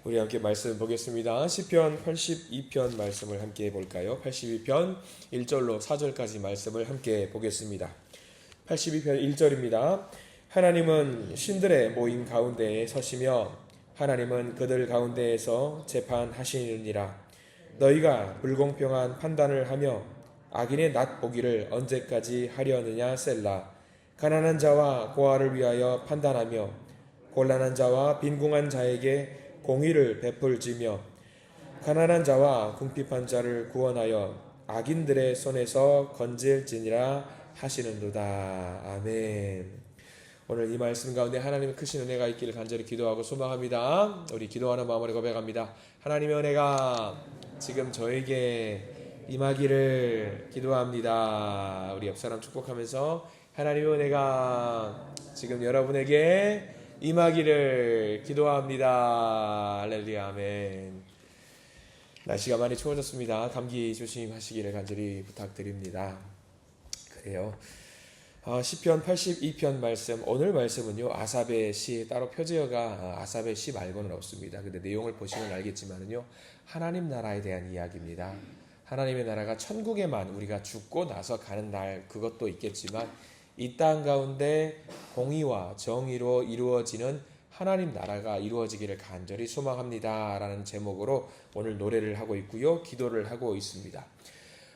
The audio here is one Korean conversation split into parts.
우리 함께 말씀 보겠습니다. 시편 82편 말씀을 함께 볼까요? 82편 1절로 4절까지 말씀을 함께 보겠습니다. 82편 1절입니다. 하나님은 신들의 모임 가운데에 서시며 하나님은 그들 가운데에서 재판하시느니라. 너희가 불공평한 판단을 하며 악인의 낫 보기를 언제까지 하려느냐 셀라. 가난한 자와 고아를 위하여 판단하며 곤란한 자와 빈궁한 자에게 공의를 베풀지며 가난한 자와 궁핍한 자를 구원하여 악인들의 손에서 건질지니라 하시는도다. 아멘. 오늘 이 말씀 가운데 하나님의 크신 은혜가 있기를 간절히 기도하고 소망합니다. 우리 기도하는 마음으로 고백합니다. 하나님의 은혜가 지금 저에게 임하기를 기도합니다. 우리 옆사람 축복하면서 하나님의 은혜가 지금 여러분에게 임하기를 기도합니다. 할렐루야. 아멘. 날씨가 많이 추워졌습니다. 감기 조심하시기를 간절히 부탁드립니다. 그래요. 시편 82편 말씀, 오늘 말씀은요, 아삽의 시, 따로 표제어가 아삽의 시 말고는 없습니다. 근데 내용을 보시면 알겠지만은요, 하나님 나라에 대한 이야기입니다. 하나님의 나라가 천국에만 우리가 죽고 나서 가는 날, 그것도 있겠지만 이 땅 가운데 공의와 정의로 이루어지는 하나님 나라가 이루어지기를 간절히 소망합니다. 라는 제목으로 오늘 노래를 하고 있고요. 기도를 하고 있습니다.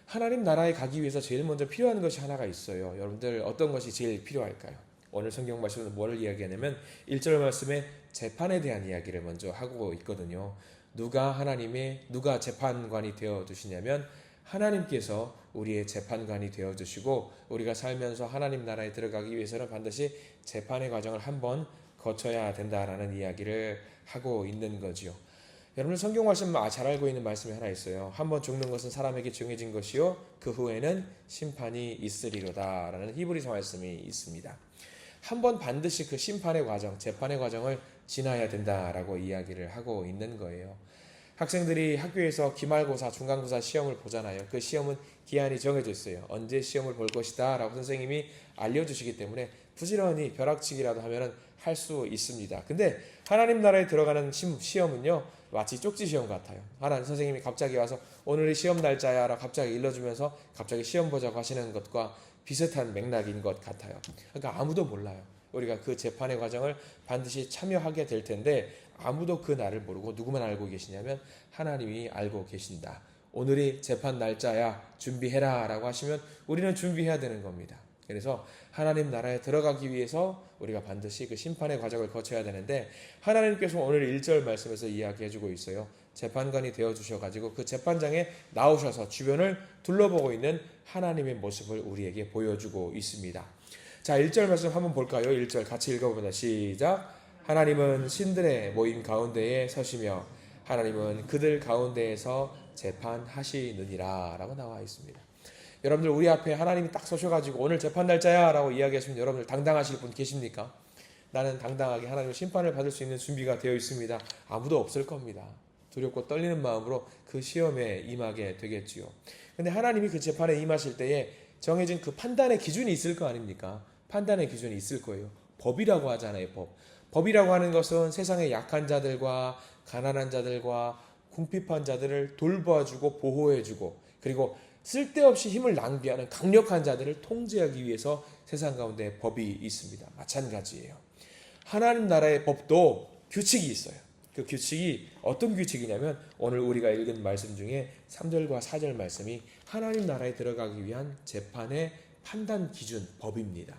하나님 나라에 가기 위해서 제일 먼저 필요한 것이 하나가 있어요. 여러분들 어떤 것이 제일 필요할까요? 오늘 성경 말씀은 뭐를 이야기하냐면 1절 말씀에 재판에 대한 이야기를 먼저 하고 있거든요. 누가 재판관이 되어 주시냐면 하나님께서 우리의 재판관이 되어주시고 우리가 살면서 하나님 나라에 들어가기 위해서는 반드시 재판의 과정을 한번 거쳐야 된다라는 이야기를 하고 있는 거지요. 여러분 성경 말씀 잘 알고 있는 말씀이 하나 있어요. 한번 죽는 것은 사람에게 정해진 것이요 그 후에는 심판이 있으리로다 라는 히브리서 말씀이 있습니다. 한번 반드시 그 심판의 과정, 재판의 과정을 지나야 된다라고 이야기를 하고 있는 거예요. 학생들이 학교에서 기말고사, 중간고사 시험을 보잖아요. 그 시험은 기한이 정해져 있어요. 언제 시험을 볼 것이다 라고 선생님이 알려주시기 때문에 부지런히 벼락치기라도 하면 할 수 있습니다. 근데 하나님 나라에 들어가는 시험은요 마치 쪽지 시험 같아요. 하나님 선생님이 갑자기 와서 오늘이 시험 날짜야 라고 갑자기 일러주면서 갑자기 시험 보자고 하시는 것과 비슷한 맥락인 것 같아요. 그러니까 아무도 몰라요. 우리가 그 재판의 과정을 반드시 참여하게 될 텐데 아무도 그 날을 모르고 누구만 알고 계시냐면 하나님이 알고 계신다. 오늘이 재판 날짜야 준비해라 라고 하시면 우리는 준비해야 되는 겁니다. 그래서 하나님 나라에 들어가기 위해서 우리가 반드시 그 심판의 과정을 거쳐야 되는데 하나님께서 오늘 1절 말씀에서 이야기해주고 있어요. 재판관이 되어주셔가지고 그 재판장에 나오셔서 주변을 둘러보고 있는 하나님의 모습을 우리에게 보여주고 있습니다. 자, 1절 말씀 한번 볼까요? 1절 같이 읽어보자. 시작. 하나님은 신들의 모임 가운데에 서시며 하나님은 그들 가운데에서 재판하시느니라 라고 나와 있습니다. 여러분들 우리 앞에 하나님이 딱 서셔가지고 오늘 재판 날짜야 라고 이야기하시면 여러분들 당당하실 분 계십니까? 나는 당당하게 하나님의 심판을 받을 수 있는 준비가 되어 있습니다. 아무도 없을 겁니다. 두렵고 떨리는 마음으로 그 시험에 임하게 되겠지요. 근데 하나님이 그 재판에 임하실 때에 정해진 그 판단의 기준이 있을 거 아닙니까? 판단의 기준이 있을 거예요. 법이라고 하잖아요. 법이라고 하는 것은 세상의 약한 자들과 가난한 자들과 궁핍한 자들을 돌봐주고 보호해주고 그리고 쓸데없이 힘을 낭비하는 강력한 자들을 통제하기 위해서 세상 가운데 법이 있습니다. 마찬가지예요. 하나님 나라의 법도 규칙이 있어요. 그 규칙이 어떤 규칙이냐면 오늘 우리가 읽은 말씀 중에 3절과 4절 말씀이 하나님 나라에 들어가기 위한 재판의 판단 기준 법입니다.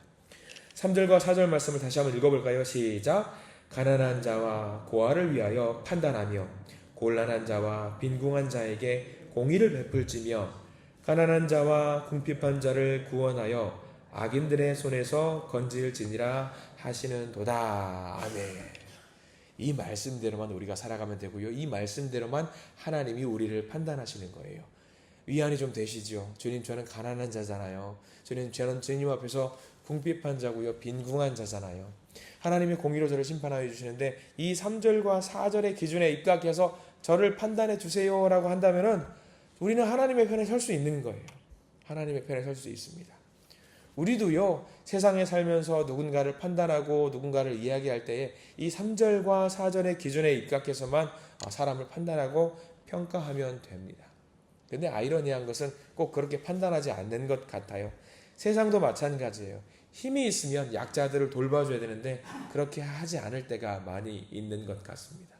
3절과 4절 말씀을 다시 한번 읽어볼까요? 시작. 가난한 자와 고아를 위하여 판단하며 곤란한 자와 빈궁한 자에게 공의를 베풀지며 가난한 자와 궁핍한 자를 구원하여 악인들의 손에서 건질지니라 하시는도다. 아멘. 이 말씀대로만 우리가 살아가면 되고요. 이 말씀대로만 하나님이 우리를 판단하시는 거예요. 위안이 좀 되시죠? 주님, 저는 가난한 자잖아요. 저는 주님 앞에서 궁핍한 자고요. 빈궁한 자잖아요. 하나님의 공의로 저를 심판하여 주시는데 이 3절과 4절의 기준에 입각해서 저를 판단해 주세요 라고 한다면은 우리는 하나님의 편에 설 수 있는 거예요. 하나님의 편에 설 수 있습니다. 우리도요, 세상에 살면서 누군가를 판단하고 누군가를 이야기할 때에 이 3절과 4절의 기준에 입각해서만 사람을 판단하고 평가하면 됩니다. 근데 아이러니한 것은 꼭 그렇게 판단하지 않는 것 같아요. 세상도 마찬가지예요. 힘이 있으면 약자들을 돌봐줘야 되는데 그렇게 하지 않을 때가 많이 있는 것 같습니다.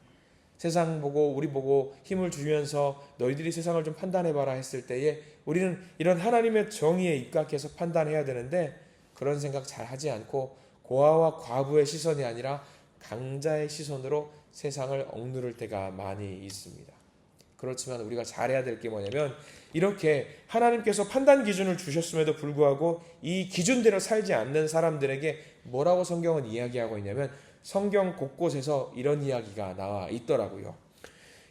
세상 보고 우리 보고 힘을 주면서 너희들이 세상을 좀 판단해봐라 했을 때에 우리는 이런 하나님의 정의에 입각해서 판단해야 되는데 그런 생각 잘 하지 않고 고아와 과부의 시선이 아니라 강자의 시선으로 세상을 억누를 때가 많이 있습니다. 그렇지만 우리가 잘해야 될 게 뭐냐면 이렇게 하나님께서 판단 기준을 주셨음에도 불구하고 이 기준대로 살지 않는 사람들에게 뭐라고 성경은 이야기하고 있냐면 성경 곳곳에서 이런 이야기가 나와 있더라고요.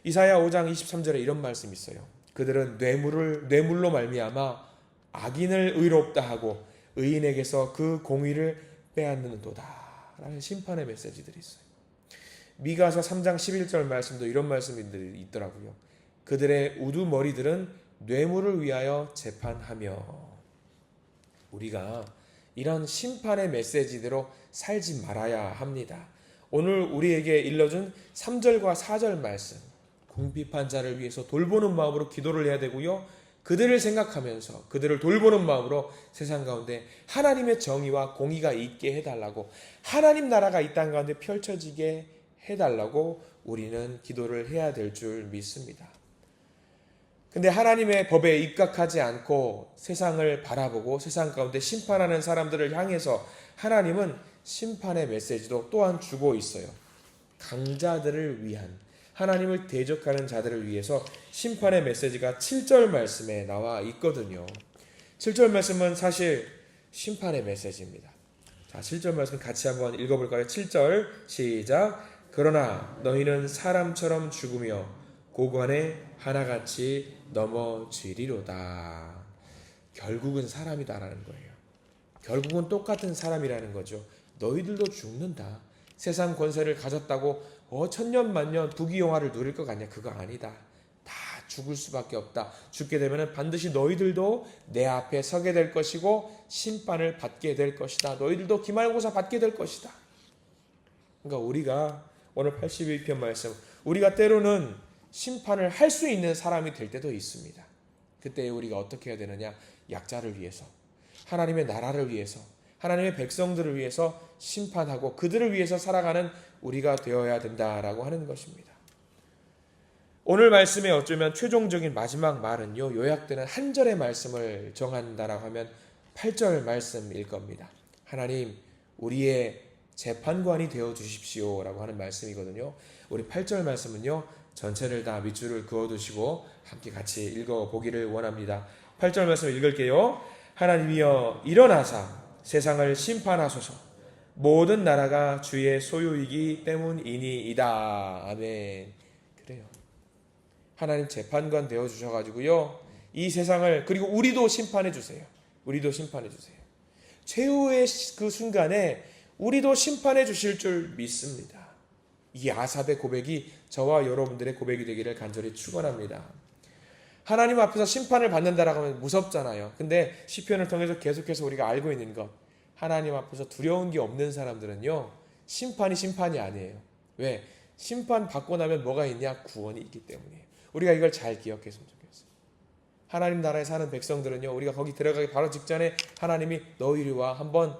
이사야 5장 23절에 이런 말씀이 있어요. 그들은 뇌물로 말미암아 악인을 의롭다 하고 의인에게서 그 공의를 빼앗는도다 라는 심판의 메시지들이 있어요. 미가서 3장 11절 말씀도 이런 말씀이 있더라고요. 그들의 우두머리들은 뇌물을 위하여 재판하며. 우리가 이런 심판의 메시지대로 살지 말아야 합니다. 오늘 우리에게 일러준 3절과 4절 말씀, 궁핍한 자를 위해서 돌보는 마음으로 기도를 해야 되고요. 그들을 생각하면서 그들을 돌보는 마음으로 세상 가운데 하나님의 정의와 공의가 있게 해달라고, 하나님 나라가 이 땅 가운데 펼쳐지게 해달라고 우리는 기도를 해야 될 줄 믿습니다. 근데 하나님의 법에 입각하지 않고 세상을 바라보고 세상 가운데 심판하는 사람들을 향해서 하나님은 심판의 메시지도 또한 주고 있어요. 강자들을 위한, 하나님을 대적하는 자들을 위해서 심판의 메시지가 7절 말씀에 나와 있거든요. 7절 말씀은 사실 심판의 메시지입니다. 자, 7절 말씀 같이 한번 읽어볼까요? 7절 시작. 그러나 너희는 사람처럼 죽으며 고관에 하나같이 넘어지리로다. 결국은 사람이다라는 거예요. 결국은 똑같은 사람이라는 거죠. 너희들도 죽는다. 세상 권세를 가졌다고 천년 만년 부귀영화를 누릴 것 같냐? 그거 아니다. 다 죽을 수밖에 없다. 죽게 되면 반드시 너희들도 내 앞에 서게 될 것이고 심판을 받게 될 것이다. 너희들도 기말고사 받게 될 것이다. 그러니까 우리가 오늘 81편 말씀, 우리가 때로는 심판을 할 수 있는 사람이 될 때도 있습니다. 그때 우리가 어떻게 해야 되느냐? 약자를 위해서, 하나님의 나라를 위해서, 하나님의 백성들을 위해서 심판하고 그들을 위해서 살아가는 우리가 되어야 된다라고 하는 것입니다. 오늘 말씀에 어쩌면 최종적인 마지막 말은요, 요약되는 한 절의 말씀을 정한다라고 하면 8절 말씀일 겁니다. 하나님, 우리의 재판관이 되어 주십시오 라고 하는 말씀이거든요. 우리 8절 말씀은요, 전체를 다 밑줄을 그어두시고 함께 같이 읽어보기를 원합니다. 8절 말씀을 읽을게요. 하나님이여 일어나사 세상을 심판하소서. 모든 나라가 주의 소유이기 때문이니이다. 아멘. 그래요. 하나님 재판관 되어 주셔가지고요, 이 세상을, 그리고 우리도 심판해 주세요. 우리도 심판해 주세요. 최후의 그 순간에 우리도 심판해 주실 줄 믿습니다. 이 아삽의 고백이 저와 여러분들의 고백이 되기를 간절히 축원합니다. 하나님 앞에서 심판을 받는다라고 하면 무섭잖아요. 근데 시편을 통해서 계속해서 우리가 알고 있는 것, 하나님 앞에서 두려운 게 없는 사람들은요, 심판이 아니에요. 왜? 심판 받고 나면 뭐가 있냐? 구원이 있기 때문이에요. 우리가 이걸 잘 기억했으면 좋겠어요. 하나님 나라에 사는 백성들은요, 우리가 거기 들어가기 바로 직전에 하나님이 너희와 한번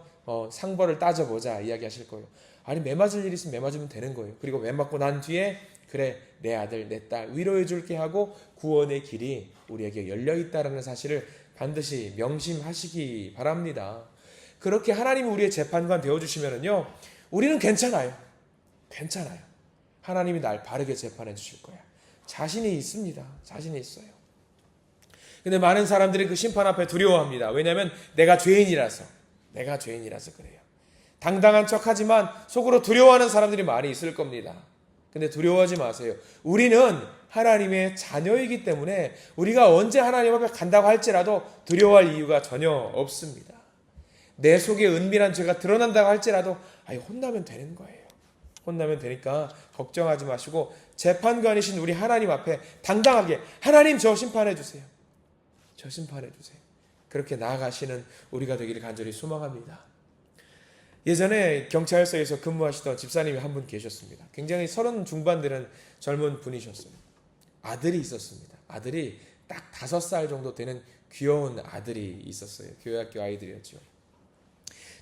상벌을 따져보자 이야기하실 거예요. 아니, 매 맞을 일 있으면 매 맞으면 되는 거예요. 그리고 매 맞고 난 뒤에 그래, 내 아들 내 딸 위로해 줄게 하고 구원의 길이 우리에게 열려 있다라는 사실을 반드시 명심하시기 바랍니다. 그렇게 하나님이 우리의 재판관 되어주시면은요, 우리는 괜찮아요. 하나님이 날 바르게 재판해 주실 거야. 자신이 있습니다. 자신이 있어요. 근데 많은 사람들이 그 심판 앞에 두려워합니다. 왜냐하면 내가 죄인이라서 그래요. 당당한 척하지만 속으로 두려워하는 사람들이 많이 있을 겁니다. 근데 두려워하지 마세요. 우리는 하나님의 자녀이기 때문에 우리가 언제 하나님 앞에 간다고 할지라도 두려워할 이유가 전혀 없습니다. 내 속에 은밀한 죄가 드러난다고 할지라도 혼나면 되는 거예요. 혼나면 되니까 걱정하지 마시고 재판관이신 우리 하나님 앞에 당당하게, 하나님 저 심판해 주세요. 그렇게 나아가시는 우리가 되기를 간절히 소망합니다. 예전에 경찰서에서 근무하시던 집사님이 한 분 계셨습니다. 굉장히 30 중반되는 젊은 분이셨어요. 아들이 있었습니다. 아들이 딱 5살 정도 되는 귀여운 아들이 있었어요. 교회학교 아이들이었죠.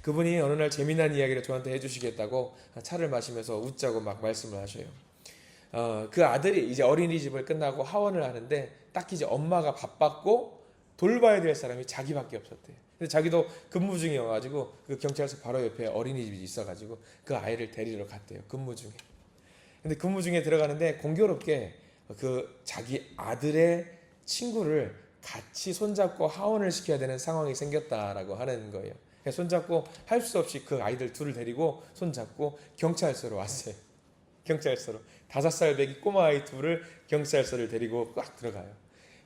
그분이 어느 날 재미난 이야기를 저한테 해주시겠다고 차를 마시면서 웃자고 막 말씀을 하셔요. 그 아들이 이제 어린이집을 끝나고 하원을 하는데 딱히 이제 엄마가 바빴고 돌봐야 될 사람이 자기밖에 없었대요. 근데 자기도 근무 중이어가지고 그 경찰서 바로 옆에 어린이집이 있어가지고 그 아이를 데리러 갔대요. 근무 중에. 근데 근무 중에 들어가는데 공교롭게 그 자기 아들의 친구를 같이 손잡고 하원을 시켜야 되는 상황이 생겼다라고 하는 거예요. 손잡고 할 수 없이 그 아이들 둘을 데리고 손잡고 경찰서로 왔어요. 경찰서로 5살 배기 꼬마 아이 둘을 경찰서를 데리고 꽉 들어가요.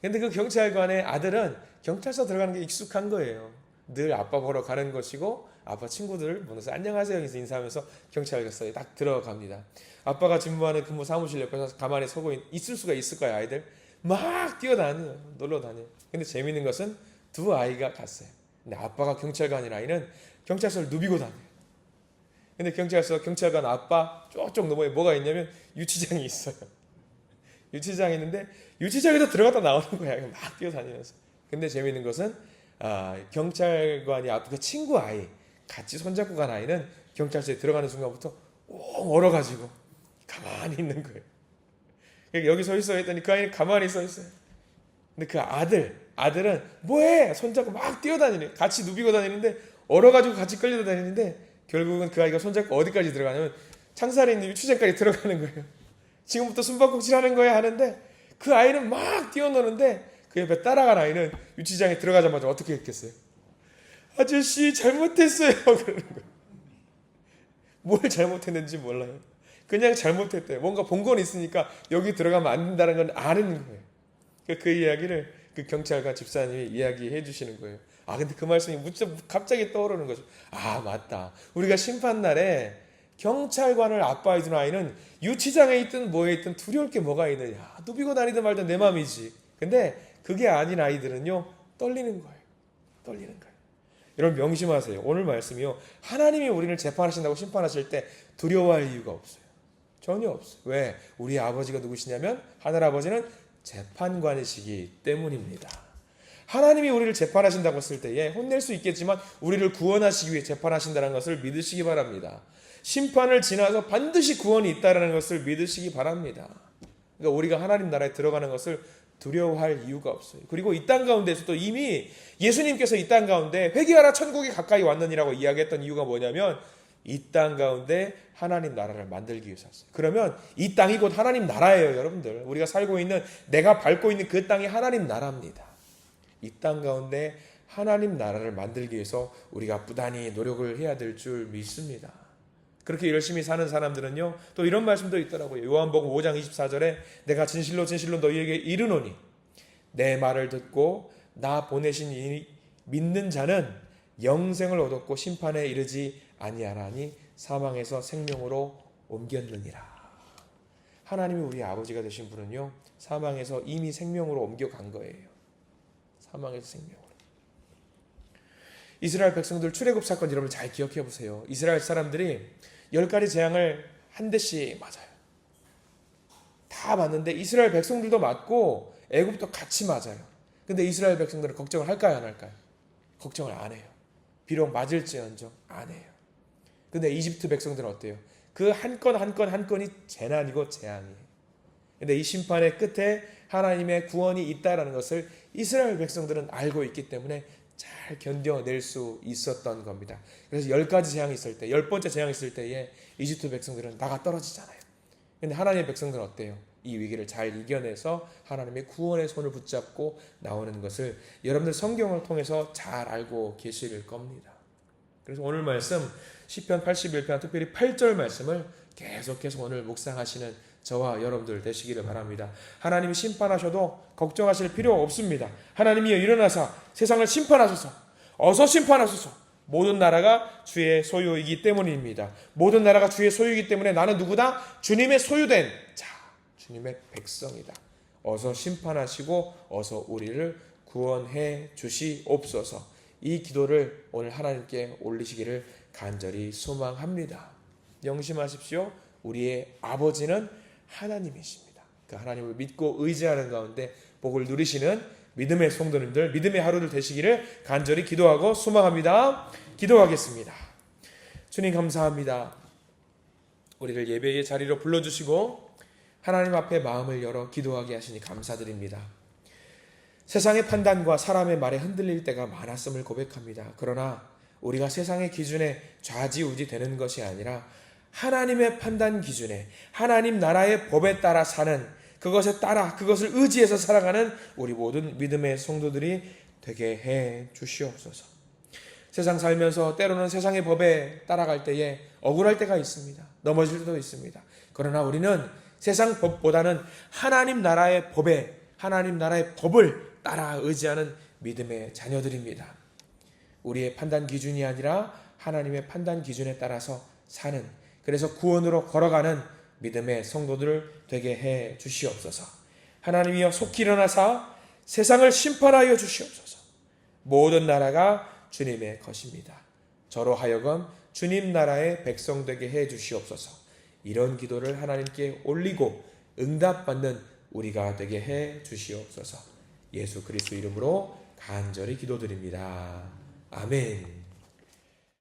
근데 그 경찰관의 아들은 경찰서 들어가는 게 익숙한 거예요. 늘 아빠 보러 가는 것이고 아빠 친구들을 보면서 안녕하세요 해서 인사하면서 경찰서에 딱 들어갑니다. 아빠가 근무하는 근무 사무실 옆에서 가만히 서고 있을 수가 있을까요? 아이들 막 뛰어다녀요. 놀러 다녀요. 근데 재밌는 것은 두 아이가 갔어요. 근데 아빠가 경찰관인 아이는 경찰서를 누비고 다녀요. 근데 경찰관 아빠 쪽쪽 너머에 뭐가 있냐면 유치장이 있어요. 유치장이 있는데 유치장에서 들어갔다 나오는 거야. 막 뛰어다니면서. 근데 재밌는 것은 경찰관이 아빠 그 친구 아이 같이 손잡고 간 아이는 경찰서에 들어가는 순간부터 옹 얼어가지고 가만히 있는 거예요. 여기 서 있어 했더니 그 아이는 가만히 서 있어요. 근데 그 아들은 뭐해? 손잡고 막 뛰어다니네. 같이 누비고 다니는데 얼어가지고 같이 끌려다니는데 결국은 그 아이가 손잡고 어디까지 들어가냐면 창살에 있는 유치장까지 들어가는 거예요. 지금부터 숨바꼭질 하는 거야 하는데 그 아이는 막 뛰어노는데 그 옆에 따라간 아이는 유치장에 들어가자마자 어떻게 했겠어요? 아저씨 잘못했어요. 그러는 거예요. 뭘 잘못했는지 몰라요. 그냥 잘못했대요. 뭔가 본 건 있으니까 여기 들어가면 안 된다는 건 아는 거예요. 그 이야기를 그 경찰관 집사님이 이야기해 주시는 거예요. 근데 그 말씀이 갑자기 떠오르는 거죠. 맞다. 우리가 심판날에 경찰관을 아빠에 둔 아이는 유치장에 있든 뭐에 있든 두려울 게 뭐가 있느냐. 누비고 다니든 말든 내 맘이지. 근데 그게 아닌 아이들은요. 떨리는 거예요. 여러분 명심하세요. 오늘 말씀이요. 하나님이 우리를 재판하신다고 심판하실 때 두려워할 이유가 없어요. 전혀 없어요. 왜? 우리 아버지가 누구시냐면 하늘아버지는 재판관이시기 때문입니다. 하나님이 우리를 재판하신다고 했을 때에 혼낼 수 있겠지만 우리를 구원하시기 위해 재판하신다는 것을 믿으시기 바랍니다. 심판을 지나서 반드시 구원이 있다는 것을 믿으시기 바랍니다. 그러니까 우리가 하나님 나라에 들어가는 것을 두려워할 이유가 없어요. 그리고 이 땅 가운데서도 이미 예수님께서 이 땅 가운데 회개하라 천국이 가까이 왔느니라고 이야기했던 이유가 뭐냐면 이 땅 가운데 하나님 나라를 만들기 위해서 왔어요. 그러면 이 땅이 곧 하나님 나라예요, 여러분들. 우리가 살고 있는 내가 밟고 있는 그 땅이 하나님 나라입니다. 이 땅 가운데 하나님 나라를 만들기 위해서 우리가 부단히 노력을 해야 될 줄 믿습니다. 그렇게 열심히 사는 사람들은요, 또 이런 말씀도 있더라고요. 요한복음 5장 24절에 내가 진실로 너희에게 이르노니 내 말을 듣고 나 보내신 이 믿는 자는 영생을 얻었고 심판에 이르지 아니하나니 사망에서 생명으로 옮겼느니라. 하나님이 우리 아버지가 되신 분은요, 사망에서 이미 생명으로 옮겨간 거예요. 사망에서 생명으로. 이스라엘 백성들 출애굽 사건 여러분 잘 기억해 보세요. 이스라엘 사람들이 10가지 재앙을 한 대씩 맞아요. 다 맞는데 이스라엘 백성들도 맞고 애굽도 같이 맞아요. 근데 이스라엘 백성들은 걱정을 할까요, 안 할까요? 걱정을 안 해요. 비록 맞을지언정 안 해요. 근데 이집트 백성들은 어때요? 그 한 건 한 건이 재난이고 재앙이에요. 근데 이 심판의 끝에 하나님의 구원이 있다라는 것을 이스라엘 백성들은 알고 있기 때문에 잘 견뎌낼 수 있었던 겁니다. 그래서 10가지 재앙이 있을 때, 10번째 재앙이 있을 때에 이집트 백성들은 나가 떨어지잖아요. 근데 하나님의 백성들은 어때요? 이 위기를 잘 이겨내서 하나님의 구원의 손을 붙잡고 나오는 것을 여러분들 성경을 통해서 잘 알고 계실 겁니다. 그래서 오늘 말씀 시편 81편 특별히 8절 말씀을 계속해서 오늘 묵상하시는 저와 여러분들 되시기를 바랍니다. 하나님이 심판하셔도 걱정하실 필요 없습니다. 하나님이 일어나사 세상을 심판하소서. 어서 심판하소서. 모든 나라가 주의 소유이기 때문입니다. 모든 나라가 주의 소유이기 때문에 나는 누구다? 주님의 소유된 자, 주님의 백성이다. 어서 심판하시고 어서 우리를 구원해 주시옵소서. 이 기도를 오늘 하나님께 올리시기를 간절히 소망합니다. 명심하십시오. 우리의 아버지는 하나님이십니다. 그 하나님을 믿고 의지하는 가운데 복을 누리시는 믿음의 성도님들, 믿음의 하루를 되시기를 간절히 기도하고 소망합니다. 기도하겠습니다. 주님 감사합니다. 우리를 예배의 자리로 불러주시고 하나님 앞에 마음을 열어 기도하게 하시니 감사드립니다. 세상의 판단과 사람의 말에 흔들릴 때가 많았음을 고백합니다. 그러나 우리가 세상의 기준에 좌지우지 되는 것이 아니라 하나님의 판단 기준에, 하나님 나라의 법에 따라 사는, 그것에 따라 그것을 의지해서 살아가는 우리 모든 믿음의 성도들이 되게 해 주시옵소서. 세상 살면서 때로는 세상의 법에 따라갈 때에 억울할 때가 있습니다. 넘어질 때도 있습니다. 그러나 우리는 세상 법보다는 하나님 나라의 법에, 하나님 나라의 법을 따라 의지하는 믿음의 자녀들입니다. 우리의 판단 기준이 아니라 하나님의 판단 기준에 따라서 사는, 그래서 구원으로 걸어가는 믿음의 성도들 되게 해 주시옵소서. 하나님이여 속히 일어나사 세상을 심판하여 주시옵소서. 모든 나라가 주님의 것입니다. 저로 하여금 주님 나라의 백성 되게 해 주시옵소서. 이런 기도를 하나님께 올리고 응답받는 우리가 되게 해 주시옵소서. 예수 그리스도 이름으로 간절히 기도드립니다. 아멘.